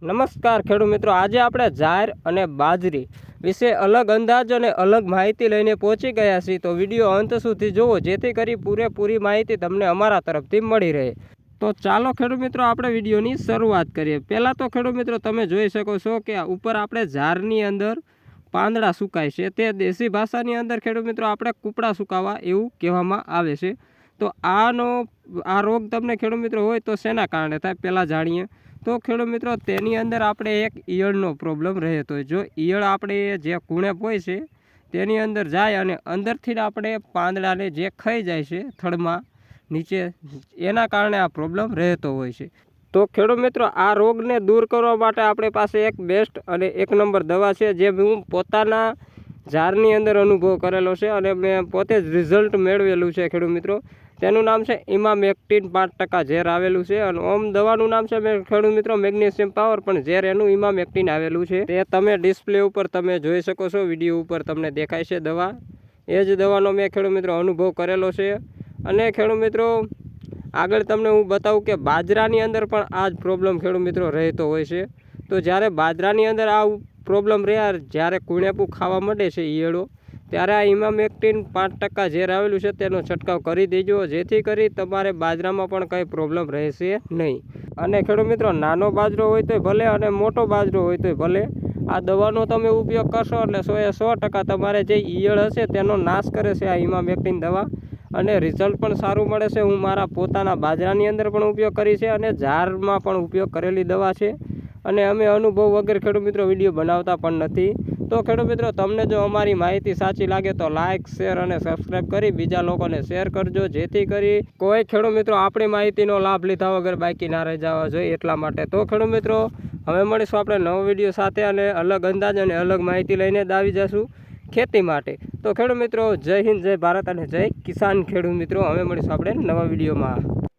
નમસ્કાર ખેડૂત મિત્રો, આજે આપણે જાર અને બાજરી વિશે અલગ અંદાજ અને અલગ માહિતી લઈને પહોંચી ગયા છીએ। તો વિડીયો અંત સુધી જુઓ જેથી કરી પૂરેપૂરી માહિતી તમને અમારા તરફથી મળી રહે। તો ચાલો ખેડૂત મિત્રો આપણે વિડીયોની શરૂઆત કરીએ। પહેલાં તો ખેડૂત મિત્રો તમે જોઈ શકો છો કે ઉપર આપણે જારની અંદર પાંદડા સુકાય છે, તે દેશી ભાષાની અંદર ખેડૂત મિત્રો આપણે કૂપડા સુકાવા એવું કહેવામાં આવે છે। તો આ રોગ તમને ખેડૂત મિત્રો હોય તો શેના કારણે થાય પહેલાં જાણીએ। તો ખેડૂત મિત્રો તેની અંદર આપણે એક ઈયળનો પ્રોબ્લેમ રહેતો હોય। જો ઈયળ આપણે જે કુણેપ હોય છે તેની અંદર જાય અને અંદરથી આપણે પાંદડાને જે ખાઈ જાય છે થડમાં નીચે, એના કારણે આ પ્રોબ્લેમ રહેતો હોય છે। તો ખેડૂત મિત્રો આ રોગને દૂર કરવા માટે આપણી પાસે એક બેસ્ટ અને એક નંબર દવા છે, જે હું પોતાના જારની અંદર અનુભવ કરેલો છે અને મેં પોતે જ રિઝલ્ટ મેળવેલું છે ખેડૂત મિત્રો। તેનું નામ છે ઇમામેક્ટિન 5% ઝેર આવેલું છે અને ઓમ દવાનું નામ છે ખેડૂત મિત્રો મેગ્નેશિયમ પાવર, પણ ઝેર એનું ઇમામેક્ટિન આવેલું છે। તે તમે ડિસ્પ્લે ઉપર તમે જોઈ શકો છો, વિડીયો ઉપર તમને દેખાય છે દવા। એ જ દવાનો મેં ખેડૂત મિત્રો અનુભવ કરેલો છે। અને ખેડૂત મિત્રો આગળ તમને હું બતાવું કે બાજરાની અંદર પણ આ જ પ્રોબ્લેમ ખેડૂત મિત્રો રહેતો હોય છે। તો જ્યારે બાજરાની અંદર આ પ્રોબ્લેમ રહ્યા, જ્યારે કુણેપું ખાવા માંડે છે ઈયળો, ત્યારે આ ઇમામેક્ટિન 5% ઝેર આવેલું છે તેનો છંટકાવ કરી દેજો, જેથી કરી તમારે બાજરામાં પણ કંઈ પ્રોબ્લેમ રહેશે નહીં। અને ખેડૂત મિત્રો નાનો બાજરો હોય તોય ભલે અને મોટો બાજરો હોય તોય ભલે, આ દવાનો તમે ઉપયોગ કરશો એટલે 100% તમારે જે ઈયળ હશે તેનો નાશ કરે છે આ ઇમામેક્ટિન દવા, અને રિઝલ્ટ પણ સારું મળે છે। હું મારા પોતાના બાજરાની અંદર પણ ઉપયોગ કરી છે અને ઝારમાં પણ ઉપયોગ કરેલી દવા છે, અને અમે અનુભવ વગર ખેડૂત મિત્રો વિડીયો બનાવતા પણ નથી। તો ખેડૂત મિત્રો તમને જો અમારી માહિતી સાચી લાગે તો લાઇક, શેર અને સબસ્ક્રાઈબ કરી બીજા લોકોને શેર કરજો, જેથી કરી કોઈ ખેડૂત મિત્રો આપણી માહિતીનો લાભ લીધા વગર બાકી ના રહી જવા જોઈએ એટલા માટે। તો ખેડૂત મિત્રો હવે મળીશું આપણે નવો વિડીયો સાથે અને અલગ અંદાજ અને અલગ માહિતી લઈને જ આવી જશું ખેતી માટે। તો ખેડૂત મિત્રો જય હિન્દ, જય ભારત અને જય કિસાન ખેડૂત મિત્રો, હવે મળીશું આપણે નવા વિડીયોમાં।